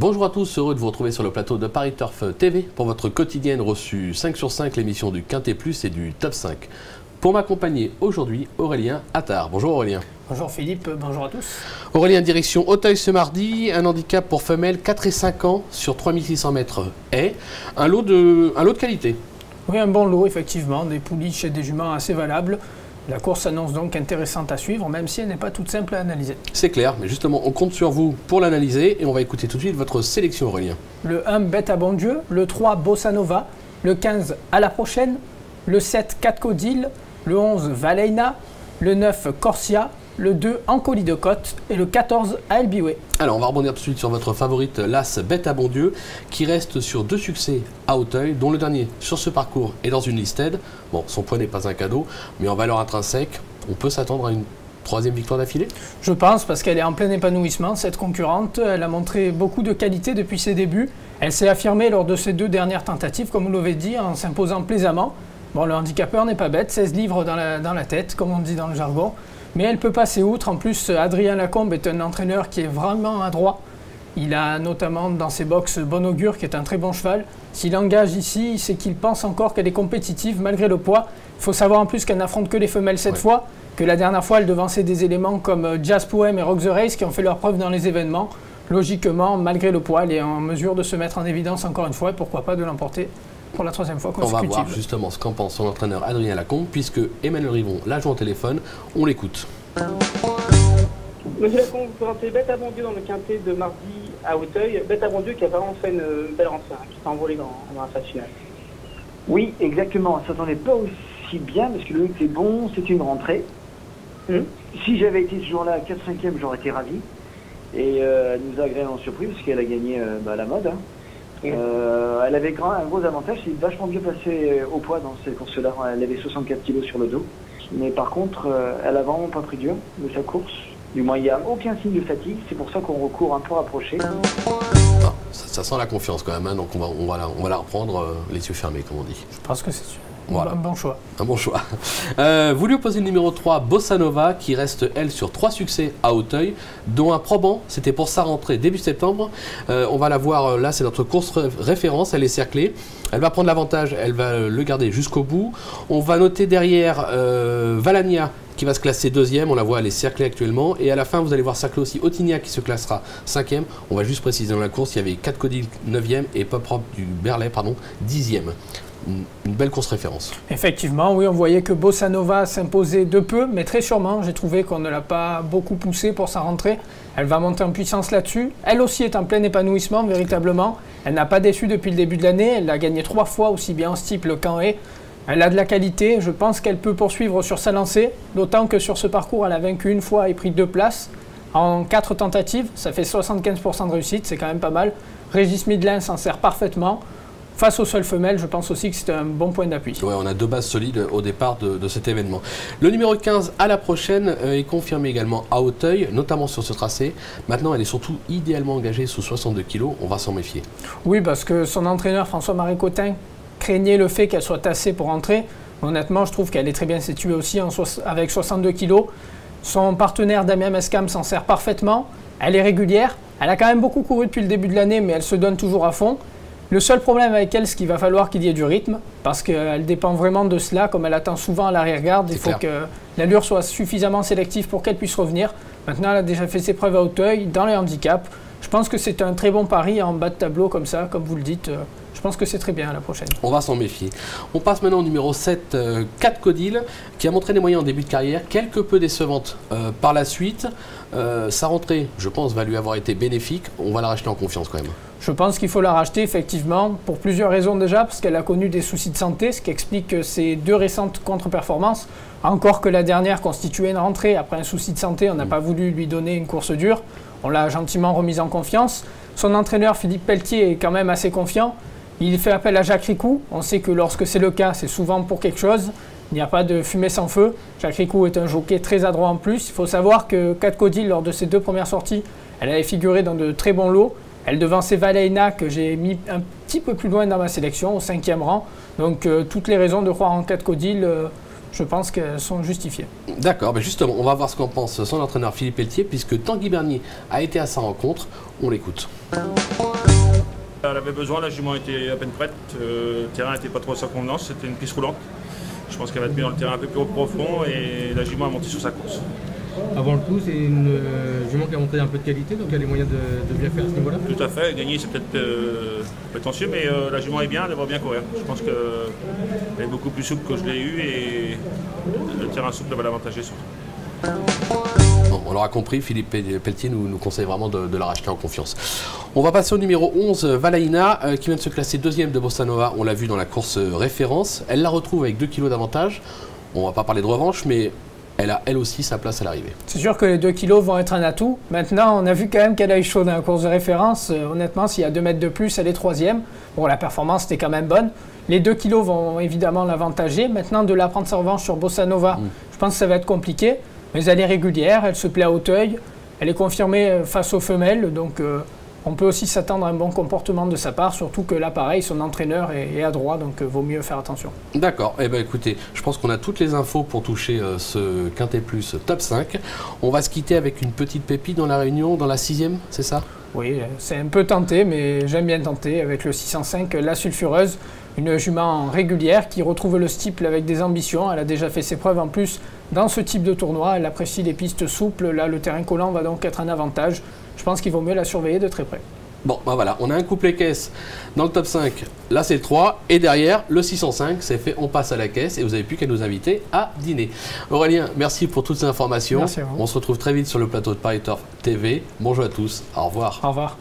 Bonjour à tous, heureux de vous retrouver sur le plateau de Paris Turf TV pour votre quotidienne reçue 5 sur 5, l'émission du Quintet Plus et du Top 5. Pour m'accompagner aujourd'hui, Aurélien Attard. Bonjour Aurélien. Bonjour Philippe, bonjour à tous. Aurélien, direction Auteuil ce mardi, un handicap pour femelles 4 et 5 ans sur 3600 mètres haies, un lot de qualité. Oui, un bon lot effectivement, des pouliches et des juments assez valables. La course s'annonce donc intéressante à suivre, même si elle n'est pas toute simple à analyser. C'est clair, mais justement, on compte sur vous pour l'analyser et on va écouter tout de suite votre sélection, Aurélien. Le 1, Bête à bon Dieu, le 3, Bossa Nova, le 15, À la prochaine, le 7, Catcodile, le 11, Valeina, le 9, Corsia, le 2, Ancoli de Côte et le 14, Albiway. Alors, on va rebondir tout de suite sur votre favorite, l'As Bête à bon Dieu, qui reste sur 2 succès à Auteuil, dont le dernier sur ce parcours est dans une listed. Bon, son poids n'est pas un cadeau, mais en valeur intrinsèque, on peut s'attendre à une 3e victoire d'affilée? Je pense, parce qu'elle est en plein épanouissement, cette concurrente. Elle a montré beaucoup de qualité depuis ses débuts. Elle s'est affirmée lors de ses 2 dernières tentatives, comme vous l'avez dit, en s'imposant plaisamment. Bon, le handicapeur n'est pas bête, 16 livres dans la tête, comme on dit dans le jargon. Mais elle peut passer outre. En plus, Adrien Lacombe est un entraîneur qui est vraiment adroit. Il a notamment dans ses box Bon Augure, qui est un très bon cheval. S'il engage ici, c'est qu'il pense encore qu'elle est compétitive malgré le poids. Il faut savoir en plus qu'elle n'affronte que les femelles cette fois, que la dernière fois, elle devançait des éléments comme Jazz Poem et Rock the Race qui ont fait leur preuve dans les événements. Logiquement, malgré le poids, elle est en mesure de se mettre en évidence encore une fois et pourquoi pas de l'emporter pour la 3e fois consécutive. On va voir justement ce qu'en pense son entraîneur Adrien Lacombe, puisque Emmanuel Rivon l'a joint au téléphone. On l'écoute. Monsieur Lacombe, vous présentez Bête à bon Dieu dans le quintet de mardi à Auteuil. Bête à bon Dieu qui a vraiment fait une belle rentrée, qui s'est envolée dans la phase finale. Oui, exactement. Ça s'attendait pas aussi bien parce que le lot était bon, c'était une rentrée. Si j'avais été ce jour-là à 4-5e, j'aurais été ravi. Et elle nous a agréablement surpris parce qu'elle a gagné la mode. Elle avait un gros avantage, c'est vachement bien passé au poids dans cette course-là. Elle avait 64 kg sur le dos. Mais par contre, elle a vraiment pas pris dur de sa course. Du moins, il n'y a aucun signe de fatigue. C'est pour ça qu'on recourt un peu rapproché. Ah, ça sent la confiance quand même, hein, donc on va la reprendre les yeux fermés, comme on dit. Je pense que c'est voilà. Un bon choix. Un bon choix. Vous lui opposez le numéro 3, Bossa Nova, qui reste, elle, sur 3 succès à Auteuil, dont un probant, c'était pour sa rentrée début septembre. On va la voir, là, c'est notre course référence, elle est cerclée. Elle va prendre l'avantage, elle va le garder jusqu'au bout. On va noter derrière Valania, qui va se classer 2e, on la voit, elle est cerclée actuellement. Et à la fin, vous allez voir cercler aussi Otignac, qui se classera 5e. On va juste préciser dans la course, il y avait Catcodile 9e et Pop Rock du Berlay, 10e. Une belle course référence. Effectivement, oui, on voyait que Bossa Nova s'imposait de peu, mais très sûrement. J'ai trouvé qu'on ne l'a pas beaucoup poussée pour sa rentrée. Elle va monter en puissance là-dessus. Elle aussi est en plein épanouissement, véritablement. Elle n'a pas déçu depuis le début de l'année. Elle a gagné 3 fois, aussi bien en steeple qu'en haie. Elle a de la qualité. Je pense qu'elle peut poursuivre sur sa lancée, d'autant que sur ce parcours, elle a vaincu 1 fois et pris 2 places. En 4 tentatives, ça fait 75% de réussite, c'est quand même pas mal. Régis Midlin s'en sert parfaitement. Face aux seules femelles, je pense aussi que c'était un bon point d'appui. Ouais, on a 2 bases solides au départ de cet événement. Le numéro 15, à la prochaine, est confirmé également à Auteuil, notamment sur ce tracé. Maintenant, elle est surtout idéalement engagée sous 62 kg. On va s'en méfier. Oui, parce que son entraîneur, François-Marie Cotin, craignait le fait qu'elle soit tassée pour entrer. Honnêtement, je trouve qu'elle est très bien située aussi avec 62 kg. Son partenaire, Damien Mescam, s'en sert parfaitement. Elle est régulière. Elle a quand même beaucoup couru depuis le début de l'année, mais elle se donne toujours à fond. Le seul problème avec elle, c'est qu'il va falloir qu'il y ait du rythme, parce qu'elle dépend vraiment de cela, comme elle attend souvent à l'arrière-garde. Il faut que l'allure soit suffisamment sélective pour qu'elle puisse revenir. Maintenant, elle a déjà fait ses preuves à Auteuil, dans les handicaps. Je pense que c'est un très bon pari en bas de tableau, comme ça, comme vous le dites. Je pense que c'est très bien à la prochaine. On va s'en méfier. On passe maintenant au numéro 7, Catcodile, qui a montré des moyens en début de carrière, quelque peu décevantes par la suite. Sa rentrée, je pense, va lui avoir été bénéfique. On va la racheter en confiance quand même. Je pense qu'il faut la racheter, effectivement, pour plusieurs raisons déjà, parce qu'elle a connu des soucis de santé, ce qui explique ses 2 récentes contre-performances. Encore que la dernière constituait une rentrée. Après un souci de santé, on n'a pas voulu lui donner une course dure. On l'a gentiment remise en confiance. Son entraîneur, Philippe Pelletier, est quand même assez confiant. Il fait appel à Jacques Ricou. On sait que lorsque c'est le cas, c'est souvent pour quelque chose. Il n'y a pas de fumée sans feu. Jacques Ricou est un jockey très adroit en plus. Il faut savoir que Catcodile, lors de ses 2 premières sorties, elle avait figuré dans de très bons lots. Elle devançait Valeina, que j'ai mis un petit peu plus loin dans ma sélection, au 5e rang. Donc toutes les raisons de croire en Catcodile je pense qu'elles sont justifiées. D'accord, mais justement, on va voir ce qu'en pense son entraîneur Philippe Pelletier, puisque Tanguy Bernier a été à sa rencontre. On l'écoute. Elle avait besoin, la jument était à peine prête, le terrain n'était pas trop à sa convenance, c'était une piste roulante. Je pense qu'elle va être mise dans le terrain un peu plus profond et la jument a monté sur sa course. Avant le coup, c'est une jument qui a montré un peu de qualité, donc elle a les moyens de bien faire à ce niveau-là. Tout à fait, gagner c'est peut-être prétentieux, mais la jument est bien, elle va bien courir. Je pense qu'elle est beaucoup plus souple que je l'ai eu et le terrain souple va l'avantager surtout. Bon, on l'aura compris, Philippe Pelletier nous conseille vraiment de la racheter en confiance. On va passer au numéro 11, Valaina, qui vient de se classer deuxième de Bossa Nova. On l'a vu dans la course référence. Elle la retrouve avec 2 kilos d'avantage. On ne va pas parler de revanche, mais elle a elle aussi sa place à l'arrivée. C'est sûr que les 2 kilos vont être un atout. Maintenant, on a vu quand même qu'elle a eu chaud dans la course de référence. Honnêtement, s'il y a 2 mètres de plus, elle est troisième. Bon, la performance était quand même bonne. Les 2 kilos vont évidemment l'avantager. Maintenant, de la prendre sa revanche sur Bossa Nova, je pense que ça va être compliqué. Mais elle est régulière, elle se plaît à Auteuil. Elle est confirmée face aux femelles. Donc, on peut aussi s'attendre à un bon comportement de sa part. Surtout que là, pareil, son entraîneur est adroit. Donc, vaut mieux faire attention. D'accord. Eh bien, écoutez, je pense qu'on a toutes les infos pour toucher ce Quintet Plus top 5. On va se quitter avec une petite pépite dans la Réunion, dans la 6e, c'est ça? Oui, c'est un peu tenté, mais j'aime bien tenter avec le 605, la sulfureuse, une jument régulière qui retrouve le steeple avec des ambitions. Elle a déjà fait ses preuves en plus dans ce type de tournoi. Elle apprécie les pistes souples. Là, le terrain collant va donc être un avantage. Je pense qu'il vaut mieux la surveiller de très près. Bon, ben voilà, on a un couplet caisse dans le top 5. Là, c'est le 3. Et derrière, le 605, c'est fait, on passe à la caisse. Et vous n'avez plus qu'à nous inviter à dîner. Aurélien, merci pour toutes ces informations. Merci à vous. On se retrouve très vite sur le plateau de Paris Turf TV. Bonjour à tous. Au revoir. Au revoir.